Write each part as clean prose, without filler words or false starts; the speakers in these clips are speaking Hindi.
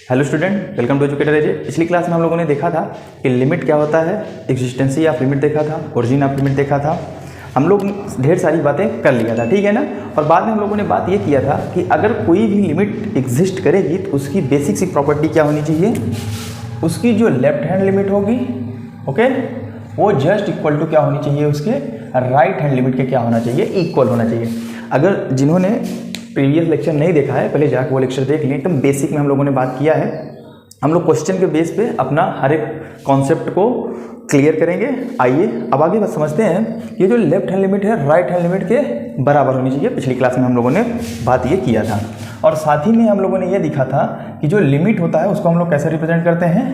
Hello student, welcome to educator AJ. पिछली क्लास में हम लोगों ने देखा था कि लिमिट क्या होता है, एग्जिस्टेंसी ऑफ लिमिट देखा था, ओरिजिन ऑफ लिमिट देखा था। हम लोग ढेर सारी बातें कर लिया था, ठीक है ना। और बाद में हम लोगों ने बात ये किया था कि अगर कोई भी लिमिट एग्जिस्ट करेगी तो उसकी बेसिक सी प्रॉपर्टी क्या होनी चाहिए, उसकी जो लेफ्ट हैंड लिमिट होगी, ओके, वो जस्ट इक्वल टू क्या होनी चाहिए, उसके राइट हैंड लिमिट के क्या होना चाहिए, इक्वल होना चाहिए। अगर जिन्होंने प्रीवियस लेक्चर नहीं देखा है, पहले जाकर वो लेक्चर देख लें। एकदम बेसिक में हम लोगों ने बात किया है। हम लोग क्वेश्चन के बेस पे अपना हर एक कॉन्सेप्ट को क्लियर करेंगे। आइए अब आगे बस समझते हैं। ये जो लेफ्ट हैंड लिमिट है राइट हैंड लिमिट के बराबर होनी चाहिए। पिछली क्लास में हम लोगों ने बात ये किया था। और साथ ही में हम लोगों ने ये दिखा था कि जो लिमिट होता है उसको हम लोग कैसे रिप्रेजेंट करते हैं,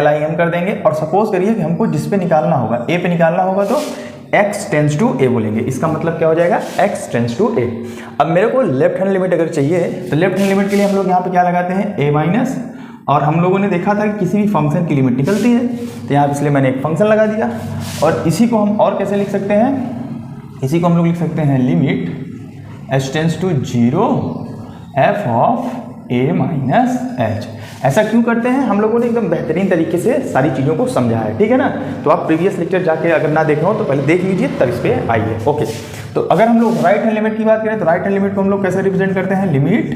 LIM कर देंगे। और सपोज करिए कि हमको जिस पे निकालना होगा, ए पे निकालना होगा, तो x टेंस टू a बोलेंगे। इसका मतलब क्या हो जाएगा, x टेंस टू a। अब मेरे को लेफ्ट हैंड लिमिट अगर चाहिए तो लेफ्ट हैंड लिमिट के लिए हम लोग यहाँ पे क्या लगाते हैं, a माइनस। और हम लोगों ने देखा था कि किसी भी फंक्शन की लिमिट निकलती है, तो यहाँ इसलिए मैंने एक फंक्शन लगा दिया। और इसी को हम और कैसे लिख सकते हैं, इसी को हम लोग लिख सकते हैं limit h tends to 0 f of a minus h। ऐसा क्यों करते हैं, हम लोगों ने एकदम बेहतरीन तरीके से सारी चीज़ों को समझा है, ठीक है ना। तो आप प्रीवियस लेक्चर जाके अगर ना देखे हो तो पहले देख लीजिए, तब इस पे आइए। ओके, तो अगर हम लोग राइट हैंड लिमिट की बात करें तो राइट हैंड लिमिट को हम लोग कैसे रिप्रेजेंट करते हैं, limit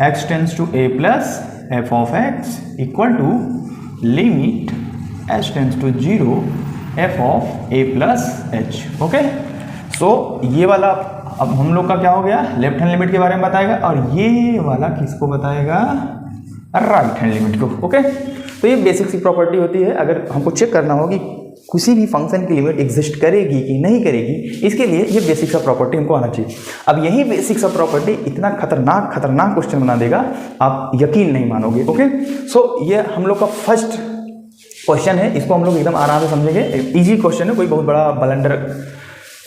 x tends to a plus f of x equal to limit h tends to 0 f of a plus h। Okay, so ये वाला अब हम लोग का क्या हो गया, लेफ्ट हैंड लिमिट के बारे में बताएगा, और ये वाला किसको बताएगा, राइट हैंड लिमिट को। ओके, तो ये बेसिक सी प्रॉपर्टी होती है। अगर हमको चेक करना हो कि किसी भी फंक्शन की लिमिट एग्जिस्ट करेगी कि नहीं करेगी, इसके लिए ये बेसिक सा प्रॉपर्टी हमको आना चाहिए। अब यही बेसिक सा प्रॉपर्टी इतना खतरनाक क्वेश्चन बना देगा, आप यकीन नहीं मानोगे। ओके, सो ये हम लोग का फर्स्ट क्वेश्चन है। इसको हम लोग एकदम आराम से समझेंगे। इजी क्वेश्चन है, कोई बहुत बड़ा ब्लंडर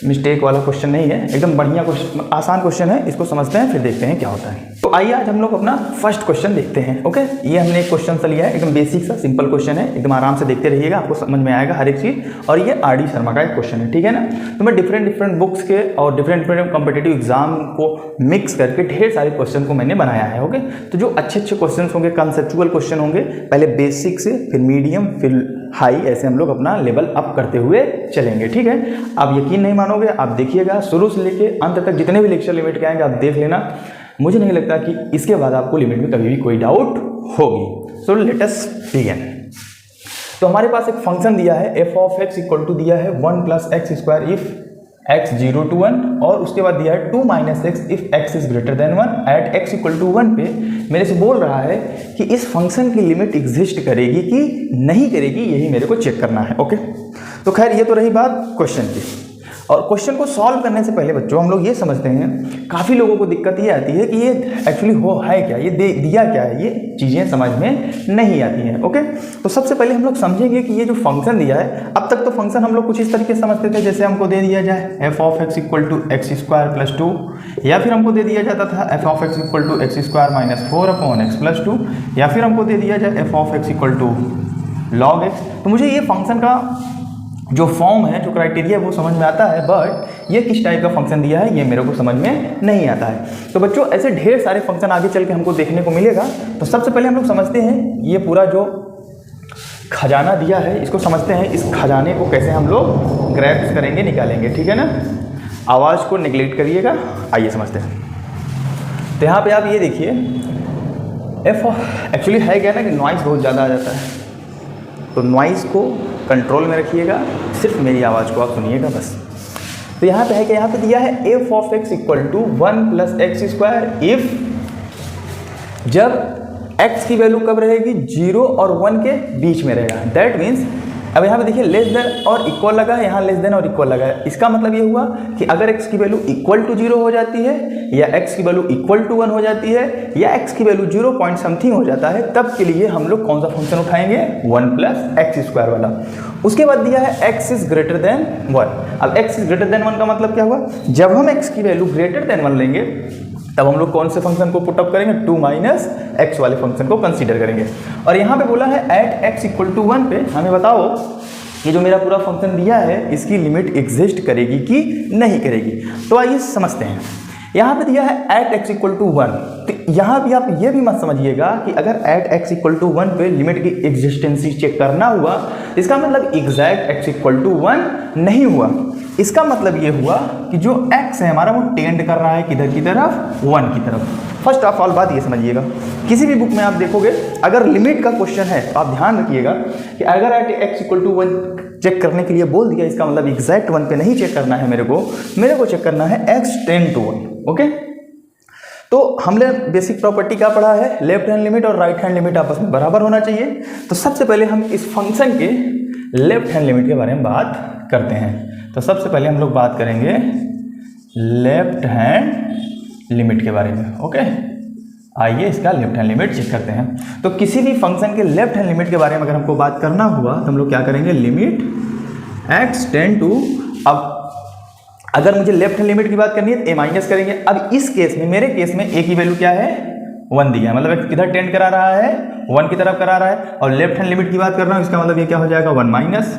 मिस्टेक वाला क्वेश्चन नहीं है, एकदम बढ़िया क्वेश्चन, आसान क्वेश्चन है। इसको समझते हैं फिर देखते हैं क्या होता है। तो आइए आज हम लोग अपना फर्स्ट क्वेश्चन देखते हैं। ओके, ये हमने एक क्वेश्चन सा लिया है, एकदम बेसिक सा सिंपल क्वेश्चन है, एकदम आराम से देखते रहिएगा, आपको समझ में आएगा हर एक चीज़। और ये RD शर्मा का एक क्वेश्चन है, ठीक है ना। तो मैं डिफरेंट बुक्स के और डिफरेंट कॉम्पिटेटिव एग्जाम को मिक्स करके ढेर सारे क्वेश्चन को मैंने बनाया है। ओके, तो जो अच्छे क्वेश्चन होंगे, कंसेप्चुअल क्वेश्चन होंगे, पहले बेसिक से फिर मीडियम फिर हाई, ऐसे हम लोग अपना लेवल अप करते हुए चलेंगे, ठीक है। आप यकीन नहीं मानोगे, आप देखिएगा शुरू से लेके अंत तक जितने भी लेक्चर लिमिट के आएंगे आप देख लेना। मुझे नहीं लगता कि इसके बाद आपको लिमिट में कभी भी कोई डाउट होगी। So let us begin. तो हमारे पास एक फंक्शन दिया है, f of x equal to दिया है 1 plus x square if x 0 to 1, और उसके बाद दिया है 2 minus x if x is greater than 1 at x equal to 1 पे मेरे से बोल रहा है कि इस फंक्शन की लिमिट एग्जिस्ट करेगी कि नहीं करेगी, यही मेरे को चेक करना है। ओके, तो खैर ये तो रही बात क्वेश्चन की। और क्वेश्चन को सॉल्व करने से पहले बच्चों हम लोग ये समझते हैं, काफ़ी लोगों को दिक्कत ये आती है कि ये एक्चुअली है क्या, ये दिया क्या है, ये चीज़ें समझ में नहीं आती हैं। ओके, तो सबसे पहले हम लोग समझेंगे कि ये जो फंक्शन दिया है, अब तक तो फंक्शन हम लोग कुछ इस तरीके से समझते थे, जैसे हमको दे दिया जाए f of x equal to x square plus 2, या फिर हमको दे दिया जाता था f of x equal to x square minus 4 upon x plus 2, या फिर हमको दे दिया जाए f of x equal to log x। तो मुझे ये फंक्शन का जो फॉर्म है, जो क्राइटेरिया है, वो समझ में आता है, बट ये किस टाइप का फंक्शन दिया है ये मेरे को समझ में नहीं आता है। तो बच्चों ऐसे ढेर सारे फंक्शन आगे चल के हमको देखने को मिलेगा। तो सबसे पहले हम लोग समझते हैं ये पूरा जो खजाना दिया है, इसको समझते हैं, इस खजाने को कैसे हम लोग ग्रैब करेंगे, निकालेंगे, ठीक है ना। आवाज़ को निगलेक्ट करिएगा, आइए समझते हैं। तो यहाँ पर आप ये देखिए, एक्चुअली है क्या ना कि नॉइज़ बहुत ज़्यादा आ जाता है, तो नॉइज़ को कंट्रोल में रखिएगा, सिर्फ मेरी आवाज़ को आप सुनिएगा बस। तो यहाँ पे है कि यहाँ पे दिया है f of x equal to 1 plus x square if, जब x की वैल्यू कब रहेगी, 0 और 1 के बीच में रहेगा। दैट मीन्स अब यहाँ पे देखिए लेस देन और इक्वल लगा है, यहाँ लेस देन और इक्वल लगा है। इसका मतलब ये हुआ कि अगर x की वैल्यू इक्वल टू 0 हो जाती है, या x की वैल्यू इक्वल टू 1 हो जाती है, या x की वैल्यू 0 पॉइंट समथिंग हो जाता है, तब के लिए हम लोग कौन सा फंक्शन उठाएंगे, 1 प्लस एक्स स्क्वायर वाला। उसके बाद दिया है x इज ग्रेटर देन 1। अब x इज ग्रेटर देन 1 का मतलब क्या हुआ, जब हम x की वैल्यू ग्रेटर देन 1 लेंगे तब हम लोग कौन से फंक्शन को पुट अप करेंगे, 2 माइनस एक्स वाले फंक्शन को कंसीडर करेंगे। और यहाँ पे बोला है एट x इक्वल टू 1 पे हमें बताओ ये जो मेरा पूरा फंक्शन दिया है इसकी लिमिट एग्जिस्ट करेगी कि नहीं करेगी। तो आइए समझते हैं। यहाँ पे दिया है एट एक्स इक्वल टू 1, तो यहाँ भी आप ये भी मत समझिएगा कि अगर एट एक्स इक्वल टू 1 पे लिमिट की एग्जिस्टेंसी चेक करना हुआ, इसका मतलब एग्जैक्ट एक्स इक्वल टू 1 नहीं हुआ। इसका मतलब ये हुआ कि जो x है हमारा वो टेंड कर रहा है किधर की तरफ, 1 की तरफ। फर्स्ट ऑफ ऑल बात ये समझिएगा, किसी भी बुक में आप देखोगे अगर लिमिट का क्वेश्चन है तो आप ध्यान रखिएगा कि अगर at x equal to 1 check करने के लिए बोल दिया, इसका मतलब एग्जैक्ट 1 पे नहीं चेक करना है मेरे को चेक करना है x टेंड टू 1। ओके, तो हमने बेसिक प्रॉपर्टी क्या पढ़ा है, लेफ्ट हैंड लिमिट और राइट हैंड लिमिट आपस में बराबर होना चाहिए। तो सबसे पहले हम इस फंक्शन के लेफ्ट हैंड लिमिट के बारे में बात करते हैं। तो सबसे पहले हम लोग बात करेंगे लेफ्ट हैंड लिमिट के बारे में। ओके, आइए इसका लेफ्ट हैंड लिमिट चेक करते हैं। तो किसी भी फंक्शन के लेफ्ट हैंड लिमिट के बारे में अगर हमको बात करना हुआ तो हम लोग क्या करेंगे, लिमिट x टेंड टू, अब अगर मुझे लेफ्ट हैंड लिमिट की बात करनी है तो a माइनस करेंगे। अब इस केस में, मेरे केस में a की वैल्यू क्या है, 1 दिया है, मतलब किधर टेंड करा रहा है, 1 की तरफ करा रहा है। और लेफ्ट हैंड लिमिट की बात कर रहा हूँ, इसका मतलब ये क्या हो जाएगा, 1 माइनस।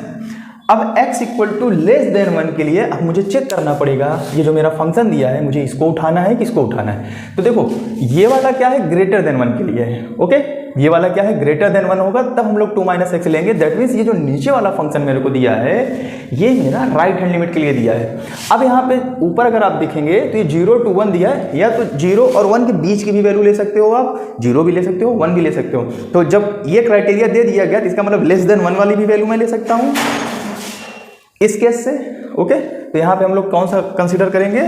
अब x equal to less than 1 के लिए अब मुझे चेक करना पड़ेगा, ये जो मेरा फंक्शन दिया है मुझे इसको उठाना है कि इसको उठाना है। तो देखो ये वाला क्या है, ग्रेटर देन 1 के लिए है। ओके, ये वाला क्या है, ग्रेटर देन 1 होगा तब हम लोग 2 माइनस एक्स लेंगे। दैट मीन्स ये जो नीचे वाला फंक्शन मेरे को दिया है ये मेरा राइट हैंड लिमिट के लिए दिया है। अब यहाँ पे ऊपर अगर आप देखेंगे तो ये 0 to 1 दिया है, या तो 0 और 1 के बीच की भी वैल्यू ले सकते हो आप, 0 भी ले सकते हो, 1 भी ले सकते हो। तो जब ये क्राइटेरिया दे दिया गया तो इसका मतलब लेस देन 1 वाली भी वैल्यू मैं ले सकता हूँ इस केस से। ओके, तो यहाँ पे हम लोग कौन सा कंसीडर करेंगे,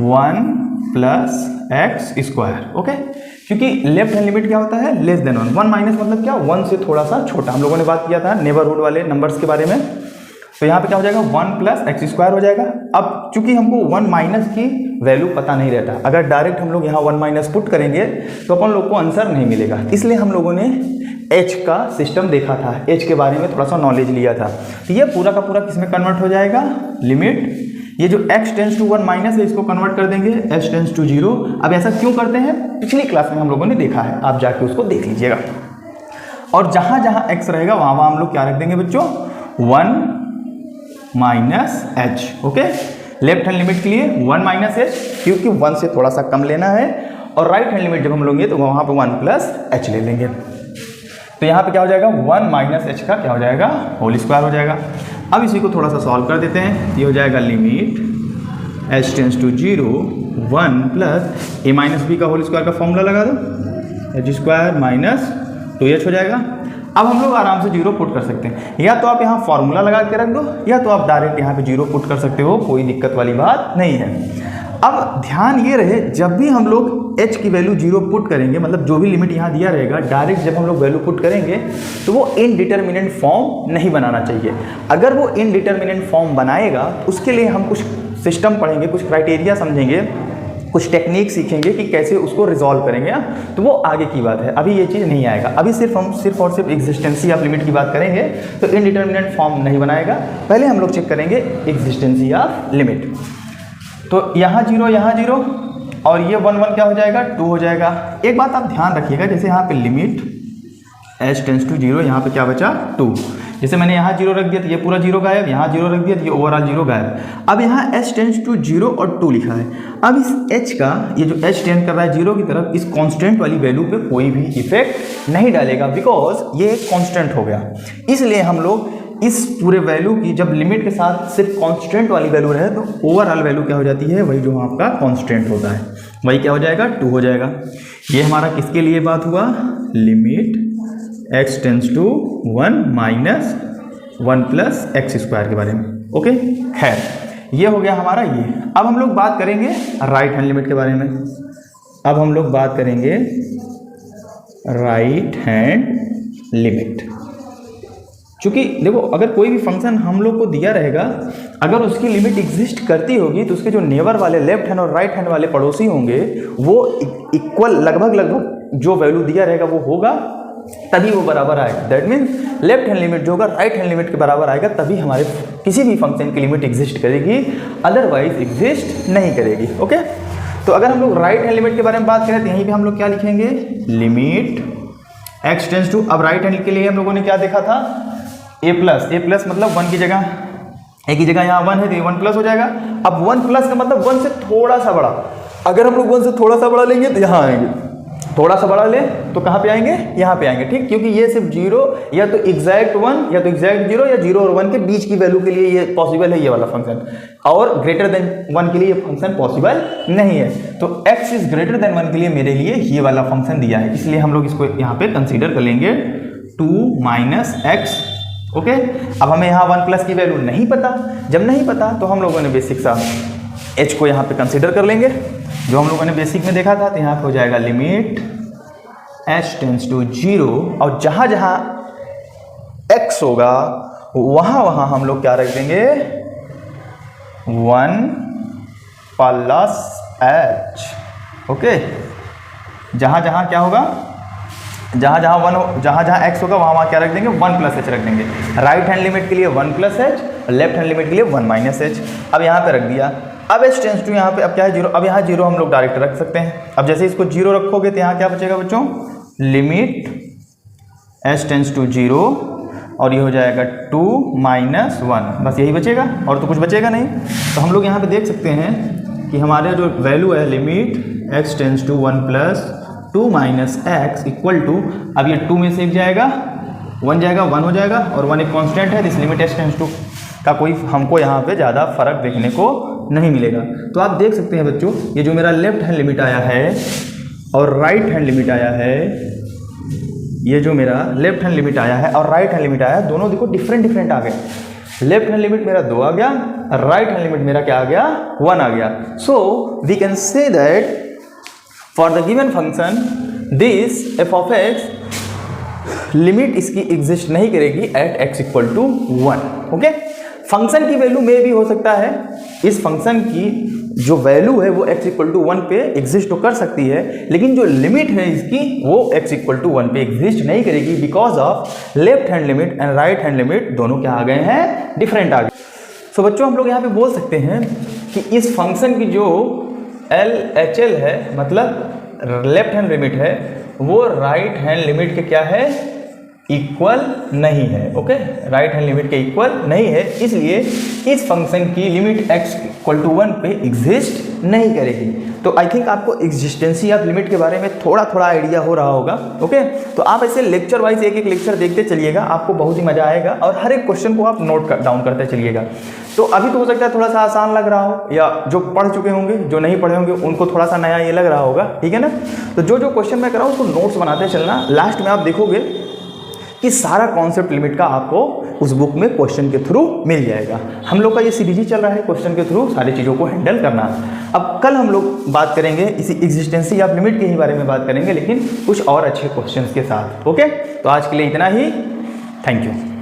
1 प्लस एक्स स्क्वायर। ओके, क्योंकि लेफ्ट हैंड लिमिट क्या होता है, लेस देन 1। 1 माइनस मतलब क्या, 1 से थोड़ा सा छोटा। हम लोगों ने बात किया था नेबरहुड वाले नंबर्स के बारे में। तो यहाँ पे क्या हो जाएगा, 1 प्लस एक्स स्क्वायर हो जाएगा। अब चूंकि हमको 1 माइनस की वैल्यू पता नहीं रहता, अगर डायरेक्ट हम लोग यहाँ 1 माइनस पुट करेंगे तो अपन लोग को आंसर नहीं मिलेगा। इसलिए हम लोगों ने h का सिस्टम देखा था, h के बारे में थोड़ा सा नॉलेज लिया था। तो ये पूरा का पूरा किस में कन्वर्ट हो जाएगा, लिमिट, ये जो x टेंस टू 1 माइनस है इसको कन्वर्ट कर देंगे h टेंस टू 0। अब ऐसा क्यों करते हैं, पिछली क्लास में हम लोगों ने देखा है, आप जाके उसको देख लीजिएगा। और जहाँ जहाँ x रहेगा वहाँ वहाँ हम लोग क्या रख देंगे बच्चों, 1 minus h। Okay, left hand limit के लिए 1 माइनस h, क्योंकि 1 से थोड़ा सा कम लेना है। और राइट हैंड लिमिट जब हम लेंगे तो वहाँ पे 1 प्लस h ले लेंगे। तो यहाँ पे क्या हो जाएगा, 1 माइनस h का क्या हो जाएगा, होल स्क्वायर हो जाएगा। अब इसी को थोड़ा सा सॉल्व कर देते हैं। ये हो जाएगा limit h tends to 0 1 plus a minus b का होल स्क्वायर का फॉर्मूला लगा दो, h स्क्वायर माइनस 2h हो जाएगा। अब हम लोग आराम से 0 पुट कर सकते हैं, या तो आप यहाँ फॉर्मूला लगा के रख दो, या तो आप डायरेक्ट यहाँ पे 0 पुट कर सकते हो, कोई दिक्कत वाली बात नहीं है। अब ध्यान ये रहे, जब भी हम लोग h की वैल्यू 0 पुट करेंगे, मतलब जो भी लिमिट यहाँ दिया रहेगा, डायरेक्ट जब हम लोग वैल्यू पुट करेंगे तो वो इनडिटर्मिनेंट फॉर्म नहीं बनाना चाहिए। अगर वो इनडिटर्मिनेंट फॉर्म बनाएगा तो उसके लिए हम कुछ सिस्टम पढ़ेंगे, कुछ क्राइटेरिया समझेंगे, कुछ टेक्निक सीखेंगे कि कैसे उसको रिजॉल्व करेंगे। तो वो आगे की बात है, अभी ये चीज़ नहीं आएगा। अभी हम सिर्फ और सिर्फ एग्जिस्टेंसी ऑफ लिमिट की बात करेंगे, तो इनडिटर्मिनेंट फॉर्म नहीं बनाएगा। पहले हम लोग चेक करेंगे एग्जिस्टेंसी ऑफ लिमिट। तो यहाँ 0 यहाँ 0 और ये 1 1 क्या हो जाएगा, 2 हो जाएगा। एक बात आप ध्यान रखिएगा, जैसे यहाँ पे लिमिट h टेंस टू 0, यहाँ पे क्या बचा 2। जैसे मैंने यहाँ 0 रख दिया तो ये पूरा 0 गायब, यहाँ 0 रख दिया तो ये ओवरऑल 0 गायब। अब यहाँ h टेंस टू 0 और 2 लिखा है। अब इस h का, ये जो h टेंड कर रहा है 0 की तरफ, इस कांस्टेंट वाली वैल्यू पे कोई भी इफेक्ट नहीं डालेगा, बिकॉज ये एक कांस्टेंट हो गया। इसलिए हम लोग इस पूरे वैल्यू की जब लिमिट के साथ सिर्फ कांस्टेंट वाली वैल्यू रहे तो ओवरऑल वैल्यू क्या हो जाती है, वही जो आपका कांस्टेंट होता है वही क्या हो जाएगा, 2 हो जाएगा। ये हमारा किसके लिए बात हुआ, limit x tends to 1 minus 1 plus x square के बारे में। ओके, खैर ये हो गया हमारा ये। अब हम लोग बात करेंगे राइट हैंड लिमिट के बारे में। अब हम लोग बात करेंगे राइट हैंड लिमिट। चूँकि देखो, अगर कोई भी फंक्शन हम लोग को दिया रहेगा, अगर उसकी लिमिट एग्जिस्ट करती होगी तो उसके जो नेबर वाले लेफ्ट हैंड और राइट हैंड वाले पड़ोसी होंगे वो इक्वल, लगभग जो वैल्यू दिया रहेगा वो होगा, तभी वो बराबर आएगा। That means left hand limit जो होगा राइट हैंड लिमिट के बराबर आएगा, तभी हमारे किसी भी फंक्शन की लिमिट एग्जिस्ट करेगी, अदरवाइज एग्जिस्ट नहीं करेगी। ओके, तो अगर हम लोग राइट हैंड लिमिट के बारे में बात करें तो यहीं पे हम लोग क्या लिखेंगे, लिमिट x टेंस टू, अब राइट हैंड के लिए हम लोगों ने क्या देखा था, a प्लस मतलब 1 की जगह एक ही जगह यहाँ 1 है तो ये 1 प्लस हो जाएगा। अब 1 प्लस का मतलब 1 से थोड़ा सा बड़ा, अगर हम लोग 1 से थोड़ा सा बड़ा लेंगे तो यहाँ आएंगे, थोड़ा सा बड़ा ले तो कहाँ पे आएंगे, यहाँ पे आएंगे, ठीक। क्योंकि ये सिर्फ 0 या तो एग्जैक्ट 1 या तो एग्जैक्ट 0 या 0 और 1 के बीच की वैल्यू के लिए ये पॉसिबल है ये वाला फंक्शन, और ग्रेटर देन 1 के लिए ये फंक्शन पॉसिबल नहीं है। तो x इज ग्रेटर देन 1 के लिए मेरे लिए ये वाला फंक्शन दिया है, इसलिए हम लोग इसको यहाँ पे कंसीडर कर लेंगे 2 - x। ओके, अब हमें यहाँ 1 प्लस की वैल्यू नहीं पता, जब नहीं पता तो हम लोगों ने बेसिक सा h को यहाँ पे कंसीडर कर लेंगे, जो हम लोगों ने बेसिक में देखा था। तो यहाँ पे हो जाएगा लिमिट h टेंड्स टू 0, और जहाँ जहाँ x होगा वहाँ वहाँ हम लोग क्या रख देंगे, 1 प्लस h। ओके, जहाँ जहाँ क्या होगा, जहाँ जहाँ x होगा वहाँ वहाँ क्या रख देंगे, 1 प्लस h रख देंगे। राइट हैंड लिमिट के लिए 1 plus h, left hand limit के लिए 1 माइनस h। अब यहाँ पे रख दिया। अब h टेंस टू यहाँ पे अब क्या है 0, अब यहाँ 0 हम लोग डायरेक्ट रख सकते हैं। अब जैसे इसको 0 रखोगे तो यहाँ क्या बचेगा बच्चों, लिमिट h टेंस टू 0, और ये हो जाएगा 2 - 1, बस यही बचेगा और तो कुछ बचेगा नहीं। तो हम लोग यहाँ पे देख सकते हैं कि हमारे जो वैल्यू है limit x tends to 1 plus 2 - x equal to, अब ये 2 में से एक जाएगा 1 जाएगा, 1 हो जाएगा, और 1 एक कांस्टेंट है, इस लिमिट x टेंस टू का कोई हमको यहाँ पे ज़्यादा फर्क देखने को नहीं मिलेगा। तो आप देख सकते हैं बच्चों, ये जो मेरा लेफ्ट हैंड लिमिट आया है और राइट हैंड लिमिट आया है, ये जो मेरा लेफ्ट हैंड लिमिट आया है और राइट हैंड लिमिट आया है, दोनों देखो डिफरेंट आ गए। लेफ्ट हैंड लिमिट मेरा 2 आ गया, राइट हैंड लिमिट मेरा क्या आ गया, 1 आ गया। So we can say that for the given function this f of x limit इसकी एग्जिस्ट नहीं करेगी at x equal to 1। Okay, function की वैल्यू में भी हो सकता है, इस फंक्शन की जो वैल्यू है वो x इक्वल टू 1 पे एग्जिस्ट तो कर सकती है, लेकिन जो लिमिट है इसकी वो x इक्वल टू 1 पे एग्जिस्ट नहीं करेगी, because of left hand limit and right hand limit दोनों क्या आ गए हैं, डिफरेंट आ गए। सो बच्चों हम लोग यहाँ पे बोल सकते हैं कि इस फंक्शन की जो LHL है, मतलब लेफ्ट हैंड लिमिट है, वो राइट हैंड लिमिट के क्या है, इक्वल नहीं है। ओके, राइट हैंड लिमिट के इक्वल नहीं है, इसलिए इस फंक्शन की लिमिट x इक्वल टू 1 पे एग्जिस्ट नहीं करेगी। तो आई थिंक आपको एग्जिस्टेंसी ऑफ लिमिट के बारे में थोड़ा आइडिया हो रहा होगा। ओके, तो आप ऐसे लेक्चर वाइज एक लेक्चर देखते चलिएगा, आपको बहुत ही मजा आएगा, और हर एक क्वेश्चन को आप नोट डाउन करते चलिएगा। तो अभी तो हो सकता है थोड़ा सा आसान लग रहा हो, या जो पढ़ चुके होंगे, जो नहीं पढ़े होंगे उनको थोड़ा सा नया ये लग रहा होगा, ठीक है ना। तो जो क्वेश्चन मैं कर रहा हूँ उसको नोट्स बनाते चलना, लास्ट में आप देखोगे कि सारा कॉन्सेप्ट लिमिट का आपको उस बुक में क्वेश्चन के थ्रू मिल जाएगा। हम लोग का ये सीरीज ही चल रहा है क्वेश्चन के थ्रू सारी चीज़ों को हैंडल करना। अब कल हम लोग बात करेंगे इसी एग्जिस्टेंसी ऑफ लिमिट के ही बारे में बात करेंगे, लेकिन कुछ और अच्छे क्वेश्चंस के साथ। ओके, तो आज के लिए इतना ही, थैंक यू।